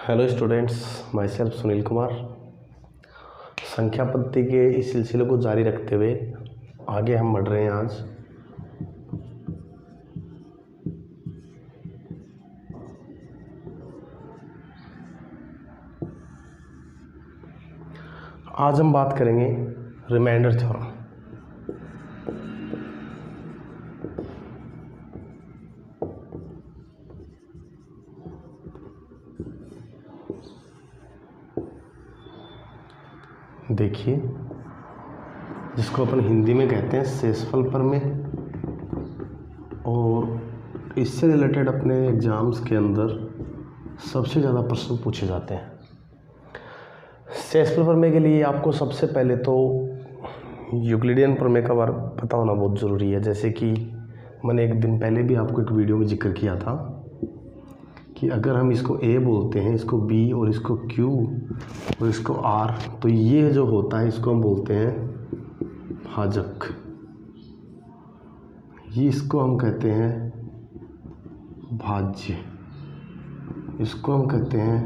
Hello students, my self Sunil Kumar. संख्या पद्धति के इस सिलसिले को जारी रखते हुए आगे हम बढ़ रहे हैं। आज हम बात करेंगे रिमाइंडर थ्योरम। देखिए, जिसको अपन हिंदी में कहते हैं शेषफल प्रमेय, और इससे रिलेटेड अपने एग्जाम्स के अंदर सबसे ज़्यादा प्रश्न पूछे जाते हैं। शेषफल प्रमेय के लिए आपको सबसे पहले तो यूक्लिडियन प्रमेय का बारे पता होना बहुत ज़रूरी है। जैसे कि मैंने एक दिन पहले भी आपको एक वीडियो में जिक्र किया था कि अगर हम इसको A बोलते हैं, इसको B और इसको Q और इसको R, तो ये जो होता है इसको हम बोलते हैं भाजक। ये इसको हम कहते हैं भाज्य, इसको हम कहते हैं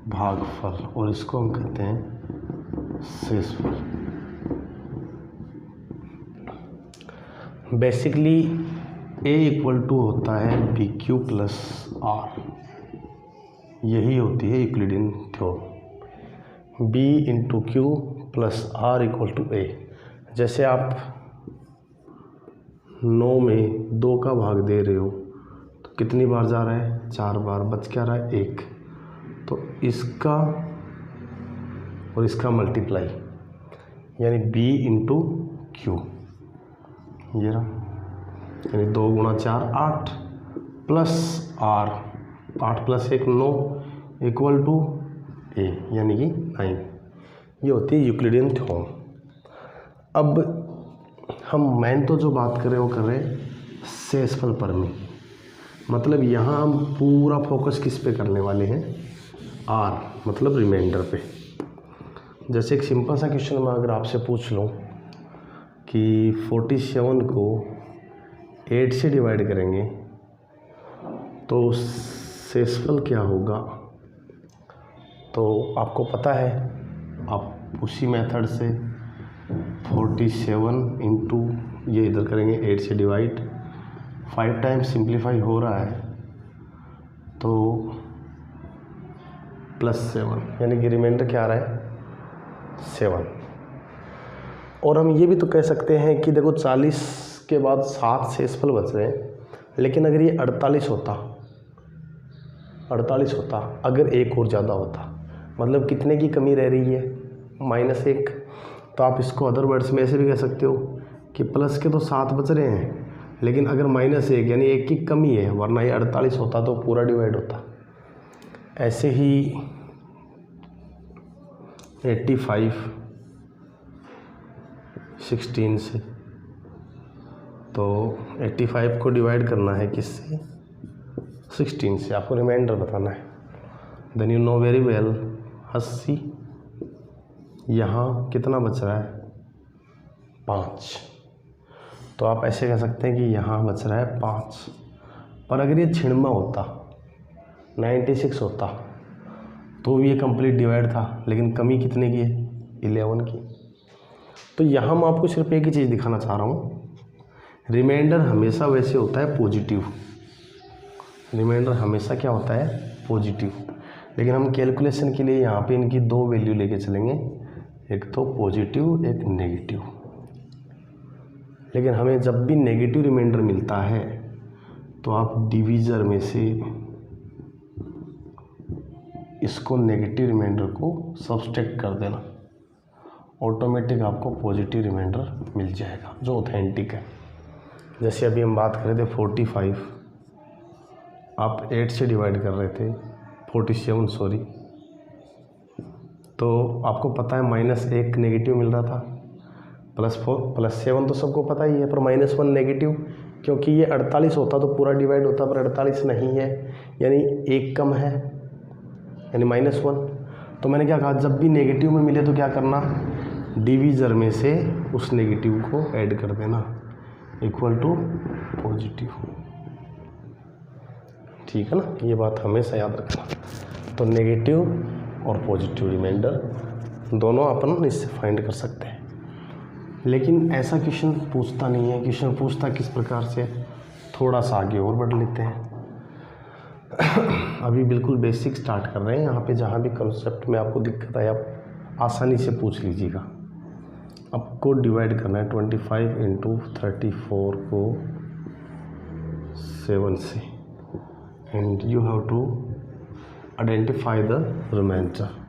भागफल और इसको हम कहते हैं शेषफल। बेसिकली A इक्वल टू होता है BQ प्लस R, यही होती है Euclidean theorem. B into Q plus R equal to A। जैसे आप 9 में 2 का भाग दे रहे हो तो कितनी बार जा रहा है? 4 बार। बच क्या रहा है? 1। तो इसका और इसका मल्टीप्लाई यानी B इंटू Q, ये रहा, यानी 2 गुणा 4 8 plus R, 8 plus 1 9 equal to A यानी कि 9। ये होती है यूक्लिडियन थ्योरम। अब हम मेन तो जो बात कर रहे हैं वो कर रहे हैं शेषफल प्रमेय। मतलब यहाँ हम पूरा फोकस किस पे करने वाले हैं? R मतलब रिमाइंडर पे। जैसे एक सिंपल सा क्वेश्चन में अगर आपसे पूछ लूँ कि 47 को 8 से डिवाइड करेंगे तो शेषफल क्या होगा, तो आपको पता है, आप उसी मेथड से 47 इंटू ये इधर करेंगे 8 से डिवाइड, 5 टाइम्स सिंप्लीफाई हो रहा है तो प्लस 7 यानी कि रिमाइंडर क्या आ रहा है? 7। और हम ये भी तो कह सकते हैं कि देखो 40 के बाद 7 शेषफल बच रहे हैं, लेकिन अगर ये 48 होता अगर एक और ज़्यादा होता, मतलब कितने की कमी रह रही है? -1। तो आप इसको अदर वर्ड्स में ऐसे भी कह सकते हो कि प्लस के तो 7 बच रहे हैं, लेकिन अगर -1 यानी 1 की कमी है, वरना ये 48 होता तो पूरा डिवाइड होता। ऐसे ही 85 16 से, तो 85 को डिवाइड करना है किससे? 16 से। आपको रिमाइंडर बताना है। Then you know very well 80, यहाँ कितना बच रहा है? 5। तो आप ऐसे कह सकते हैं कि यहाँ बच रहा है 5। पर अगर ये 96 होता, 96 होता, तो ये कंप्लीट डिवाइड था, लेकिन कमी कितने की है? 11 की। तो यहाँ मैं आपको सिर्फ एक ही चीज़ दिखाना चाह रहा हूँ, रिमाइंडर हमेशा वैसे होता है पॉजिटिव। रिमाइंडर हमेशा क्या होता है? पॉजिटिव। लेकिन हम कैलकुलेशन के लिए यहाँ पे इनकी 2 वैल्यू लेके चलेंगे, एक तो पॉजिटिव एक नेगेटिव। लेकिन हमें जब भी नेगेटिव रिमाइंडर मिलता है तो आप डिवीज़र में से इसको नेगेटिव रिमाइंडर को सब्सट्रैक्ट कर देना, ऑटोमेटिक आपको पॉजिटिव रिमाइंडर मिल जाएगा जो ऑथेंटिक है। जैसे अभी हम बात कर रहे थे 45, आप 8 से डिवाइड कर रहे थे, 47 सॉरी, तो आपको पता है -1 नेगेटिव मिल रहा था, +7 तो सबको पता ही है, पर -1 नेगेटिव, क्योंकि ये 48 होता तो पूरा डिवाइड होता, पर 48 नहीं है, यानी 1 कम है, यानी -1। तो मैंने क्या कहा, जब भी नेगेटिव में मिले तो क्या करना? डिवीज़र में से उस नेगेटिव को ऐड कर देना, इक्वल टू पॉजिटिव। ठीक है ना, ये बात हमेशा याद रखना। तो नेगेटिव और पॉजिटिव रिमाइंडर दोनों अपन इससे फाइंड कर सकते हैं। लेकिन ऐसा क्वेश्चन पूछता नहीं है। क्वेश्चन पूछता किस प्रकार से, थोड़ा सा आगे और बढ़ लेते हैं। अभी बिल्कुल बेसिक स्टार्ट कर रहे हैं। यहाँ पे जहाँ भी कंसेप्ट में आपको दिक्कत आए आप आसानी से पूछ लीजिएगा। आपको डिवाइड करना है 25 इंटू 34 को 7 से, and you have to identify the reminder.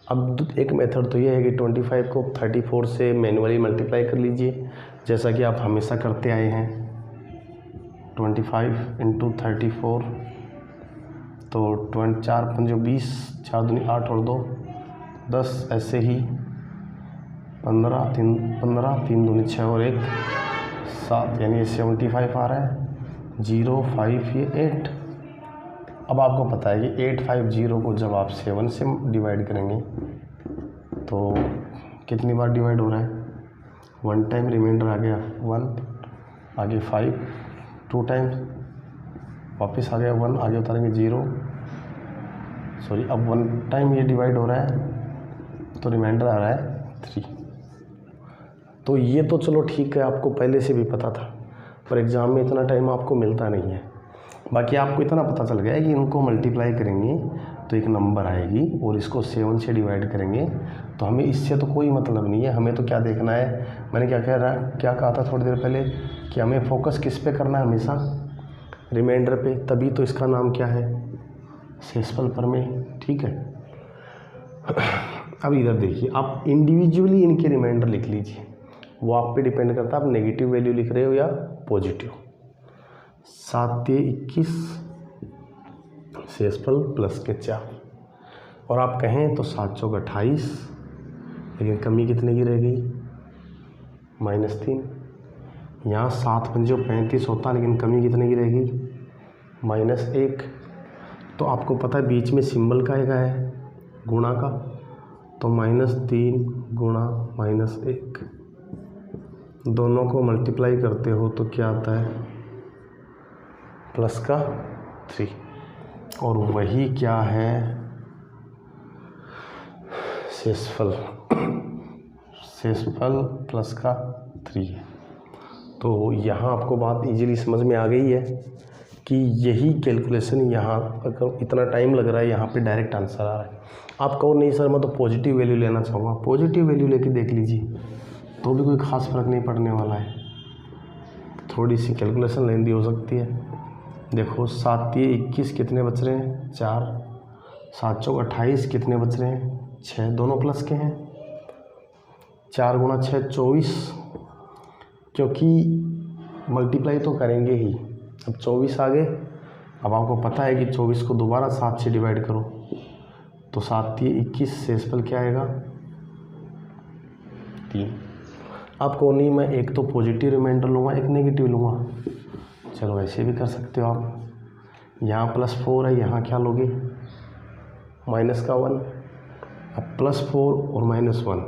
अब एक मेथड तो ये है कि 25 को 34 से मैन्युअली मल्टीप्लाई कर लीजिए, जैसा कि आप हमेशा करते आए हैं। 25 इंटू 34 तो 4 पंजो 20, 4 दूनी 8 और 2 10, ऐसे ही 15 3 दूनी 6 और 1 7, यानी ये 75 आ रहा है। 0 5 ये 8। अब आपको पता है कि 850 को जब आप 7 से डिवाइड करेंगे तो कितनी बार डिवाइड हो रहा है, 1 टाइम रिमाइंडर आ गया 1, आगे 5 2 टाइम्स, वापस आ गया 1, आगे उतारेंगे 0, सॉरी अब 1 टाइम ये डिवाइड हो रहा है तो रिमाइंडर आ रहा है 3। तो ये तो चलो ठीक है, आपको पहले से भी पता था, पर एग्ज़ाम में इतना टाइम आपको मिलता नहीं है। बाकी आपको इतना पता चल गया है कि इनको मल्टीप्लाई करेंगे तो एक नंबर आएगी, और इसको 7 से डिवाइड करेंगे तो हमें इससे तो कोई मतलब नहीं है। हमें तो क्या देखना है, मैंने क्या कहा था थोड़ी देर पहले कि हमें फोकस किस पे करना है, हमेशा रिमाइंडर पे। तभी तो इसका नाम क्या है, शेषफल प्रमेय। ठीक है। अब इधर देखिए, आप इंडिविजुअली इनके रिमाइंडर लिख लीजिए, वो आप पे डिपेंड करता है आप नेगेटिव वैल्यू लिख रहे हो या पॉजिटिव। 7 ये 21 शेषफल प्लस के 4, और आप कहें तो 7 चौक 28, लेकिन कमी कितने की रहेगी, -3। यहाँ 7 पंजो 35 होता, लेकिन कमी कितने की रहेगी, -1। तो आपको पता है बीच में सिंबल का है गुणा का, तो -3 गुणा -1, दोनों को मल्टीप्लाई करते हो तो क्या आता है, प्लस का 3, और वही क्या है, शेषफल प्लस का 3 है। तो यहाँ आपको बात इजीली समझ में आ गई है कि यही कैलकुलेशन, यहाँ अगर इतना टाइम लग रहा है यहाँ पे डायरेक्ट आंसर आ रहा है। आप कहो नहीं सर मैं तो पॉजिटिव वैल्यू लेना चाहूँगा, पॉजिटिव वैल्यू लेके देख लीजिए तो भी कोई ख़ास फ़र्क नहीं पड़ने वाला है। थोड़ी सी कैलकुलेशन लेंदी हो सकती है। देखो 7 ये 21 कितने बच रहे हैं, 4, 7 चौक 28 कितने बच रहे हैं, 6, दोनों प्लस के हैं। 4 गुणा 6 24, क्योंकि मल्टीप्लाई तो करेंगे ही। अब 24 आ गए। अब आपको पता है कि 24 को दोबारा 7 से डिवाइड करो तो 7 ये 21, शेषफल क्या आएगा, 3। आपको नहीं, मैं एक तो पॉजिटिव रिमाइंडर लूँगा, एक नेगेटिव लूँगा, चलो ऐसे भी कर सकते हो आप। यहाँ +4 है, यहाँ क्या लोगे, -1। अब +4 और -1,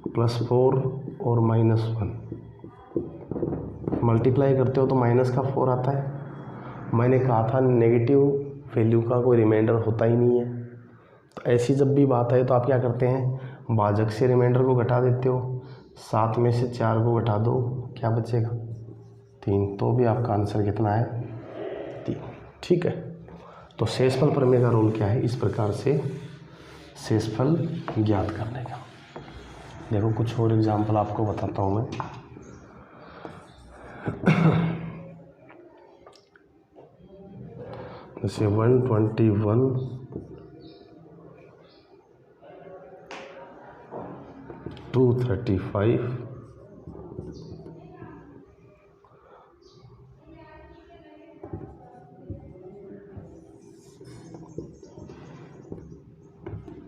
+4 और -1 मल्टीप्लाई करते हो तो -4 आता है। मैंने कहा था नेगेटिव वैल्यू का कोई रिमाइंडर होता ही नहीं है। तो ऐसी जब भी बात है तो आप क्या करते हैं, भाजक से रिमाइंडर को घटा देते हो। 7 में से 4 को घटा दो, क्या बचेगा, 3। तो भी आपका आंसर कितना है, 3। ठीक है। तो शेषफल प्रमेय का रोल क्या है, इस प्रकार से शेषफल ज्ञात करने का। देखो कुछ और एग्जाम्पल आपको बताता हूँ मैं। जैसे 121 235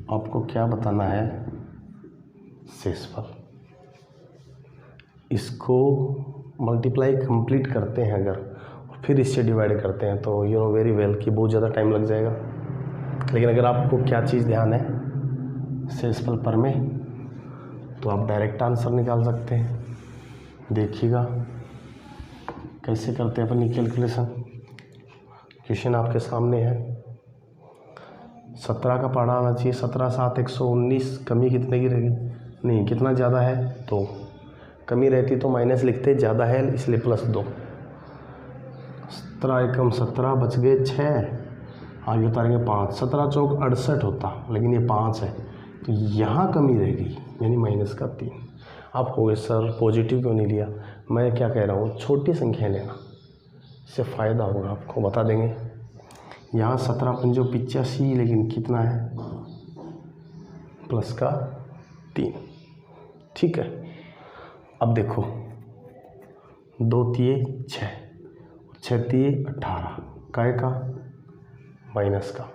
आपको क्या बताना है, शेषफल। इसको मल्टीप्लाई कंप्लीट करते हैं अगर, और फिर इससे डिवाइड करते हैं तो यू नो वेरी वेल कि बहुत ज़्यादा टाइम लग जाएगा। लेकिन अगर आपको क्या चीज़ ध्यान है, शेषफल प्रमेय, तो आप डायरेक्ट आंसर निकाल सकते हैं। देखिएगा कैसे करते हैं अपनी कैलकुलेशन। क्वेश्चन आपके सामने है। 17 का पढ़ा आना चाहिए। 17 7 119, कमी कितने की रहेगी? नहीं, कितना ज़्यादा है? 2। कमी रहती तो माइनस लिखते, ज़्यादा है इसलिए +2। 17 एकम 17, बच गए 6, आगे उतारेंगे 5। 17 चौक 68 होता, लेकिन ये 5 है तो यहाँ कमी रहेगी, यानी -3। आप कहोगे सर पॉजिटिव क्यों नहीं लिया? मैं क्या कह रहा हूँ, छोटी संख्या लेना, इससे फ़ायदा होगा, आपको बता देंगे। यहाँ 17 पंजो 85, लेकिन कितना है? +3। ठीक है। अब देखो 2 तिये 6, 6 तिये 18, काय का? माइनस का।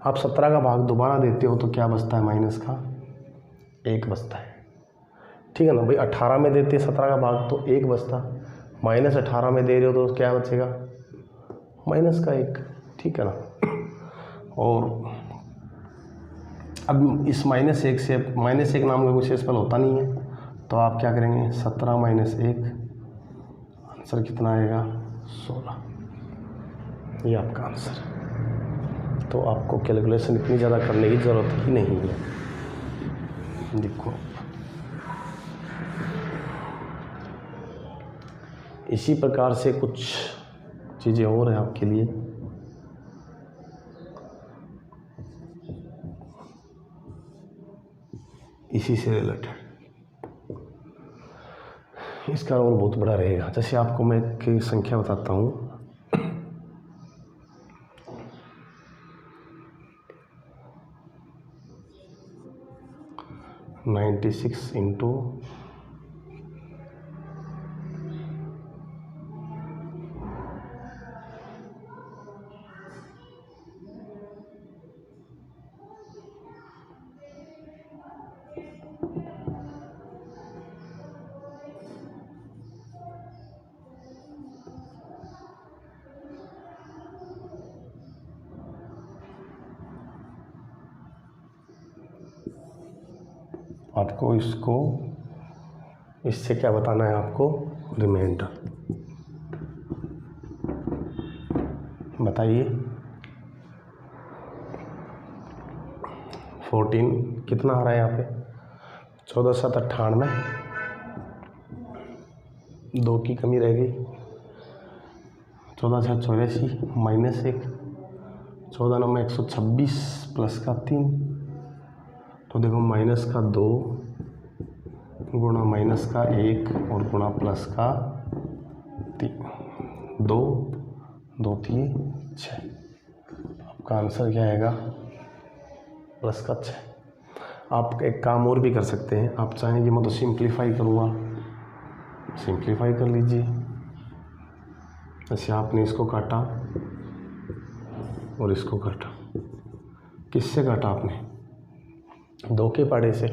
आप 17 का भाग दोबारा देते हो तो क्या बचता है? माइनस का 1 बचता है। ठीक है ना भाई, 18 में देते 17 का भाग तो 1 बचता, -18 में दे रहे हो तो क्या बचेगा? माइनस का 1। ठीक है ना। और अब इस -1 से, -1 नाम का कुछ शेषफल होता नहीं है, तो आप क्या करेंगे? 17 - 1, आंसर कितना आएगा? 16। ये आपका आंसर है। तो आपको कैलकुलेशन इतनी ज़्यादा करने की ज़रूरत ही नहीं है। देखो इसी प्रकार से कुछ चीज़ें और हैं आपके लिए। इसी से रिलेटेड इसका रोल बहुत बड़ा रहेगा। जैसे आपको मैं एक संख्या बताता हूँ, 96 इंटू आपको इससे क्या बताना है आपको? रिमाइंडर बताइए। 14 कितना आ रहा है यहाँ पे? 14 7 98, 2 की कमी रह गई। 14 6 84, -1, 14 9 में 126, +3। तो देखो -2 गुणा -1 और गुणा +3, 2 2 3 6। आपका आंसर क्या आएगा? +6। आप एक काम और भी कर सकते हैं, आप चाहेंगे मैं तो सिंप्लीफाई करूँगा, सिंप्लीफाई कर लीजिए। जैसे आपने इसको काटा और इसको काटा, किससे काटा आपने? 2 के पाड़े से।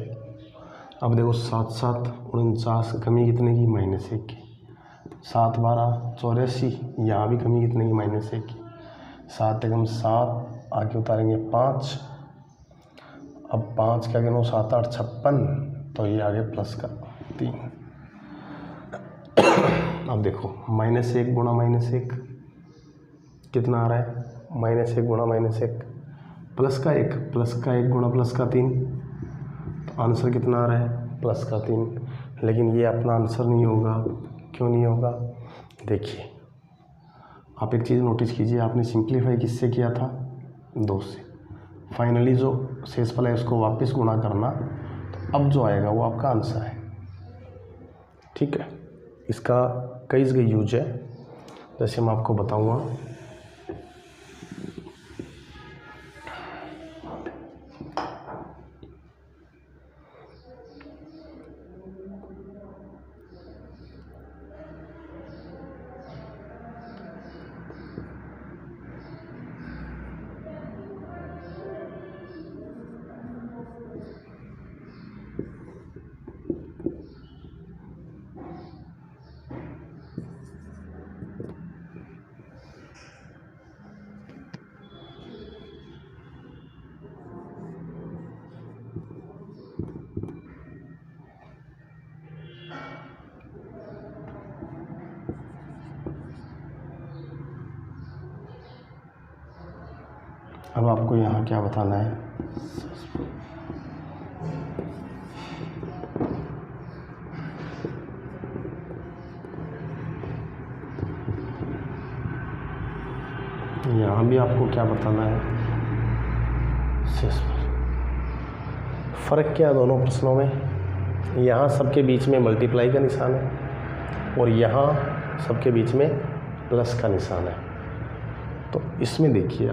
अब देखो 7 7 49, कमी कितने की? -1 की। 7 12 84, यहाँ भी कमी कितने की? -1 की। 7 एकम 7, आगे उतारेंगे 5। अब 5 क्या गिनो? 7 8 56, तो ये आगे +3। अब देखो -1 गुणा -1 कितना आ रहा है? -1 गुणा -1, +1 गुणा +3, तो आंसर कितना आ रहा है? +3। लेकिन ये अपना आंसर नहीं होगा। क्यों नहीं होगा? देखिए आप एक चीज़ नोटिस कीजिए, आपने सिंप्लीफाई किससे किया था? 2 से। फाइनली जो शेषफल है उसको वापस गुणा करना, तो अब जो आएगा वो आपका आंसर है। ठीक है। इसका कई जगह यूज है, जैसे मैं आपको बताऊंगा। अब आपको यहाँ क्या बताना है, यहाँ भी आपको क्या बताना है, सक्सेसफुल। फ़र्क क्या है दोनों प्रश्नों में, यहाँ सबके बीच में मल्टीप्लाई का निशान है और यहाँ सबके बीच में प्लस का निशान है। तो इसमें देखिए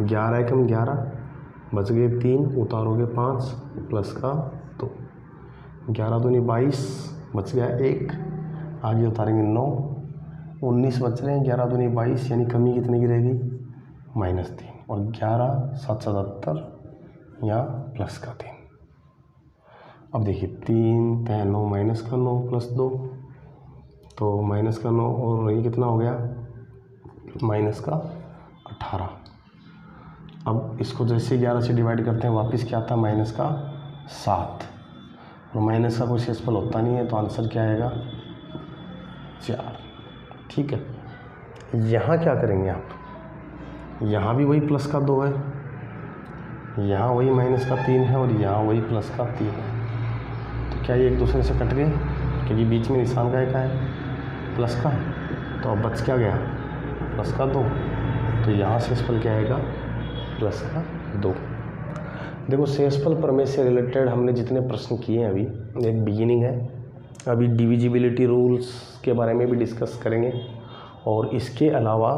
11 एकम 11, बच गए 3, उतारोगे 5, प्लस का 2, 11 दूनी 22, बच गया 1, आगे उतारेंगे 9, 19 बच रहे हैं, 11 दूनी 22, यानी कमी कितनी की रहेगी, -3, और 11 7 77, यहाँ प्लस का 3। अब देखिए 3 3 9 माइनस का 9 प्लस 2, तो माइनस का 9 और ये कितना हो गया, माइनस का 18। अब इसको जैसे 11 से डिवाइड करते हैं वापस क्या आता है, माइनस का 7, और माइनस का कोई शेषफल होता नहीं है, तो आंसर क्या आएगा, 4। ठीक है, यहाँ क्या करेंगे आप, यहाँ भी वही प्लस का 2 है, यहाँ वही माइनस का 3 है, और यहाँ वही प्लस का 3 है। तो क्या ये एक दूसरे से कट गए, क्योंकि बीच में निशान का है प्लस का, तो अब बच क्या गया, प्लस का 2, तो यहाँ शेषफल क्या आएगा, प्लस का 2। देखो शेषफल प्रमेय से रिलेटेड हमने जितने प्रश्न किए हैं अभी एक बिगिनिंग है, अभी डिविजिबिलिटी रूल्स के बारे में भी डिस्कस करेंगे, और इसके अलावा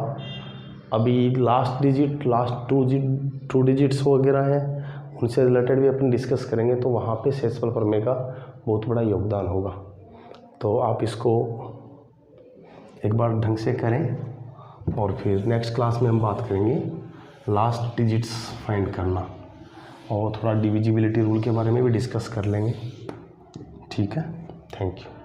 अभी last digit, last two digits वगैरह हैं, उनसे रिलेटेड भी अपन डिस्कस करेंगे। तो वहाँ पे शेषफल प्रमेय का बहुत बड़ा योगदान होगा, तो आप इसको एक बार ढंग से करें, और फिर नेक्स्ट क्लास में हम बात करेंगे लास्ट डिजिट्स फाइंड करना, और थोड़ा डिविजिबिलिटी रूल के बारे में भी डिस्कस कर लेंगे। ठीक है, थैंक यू।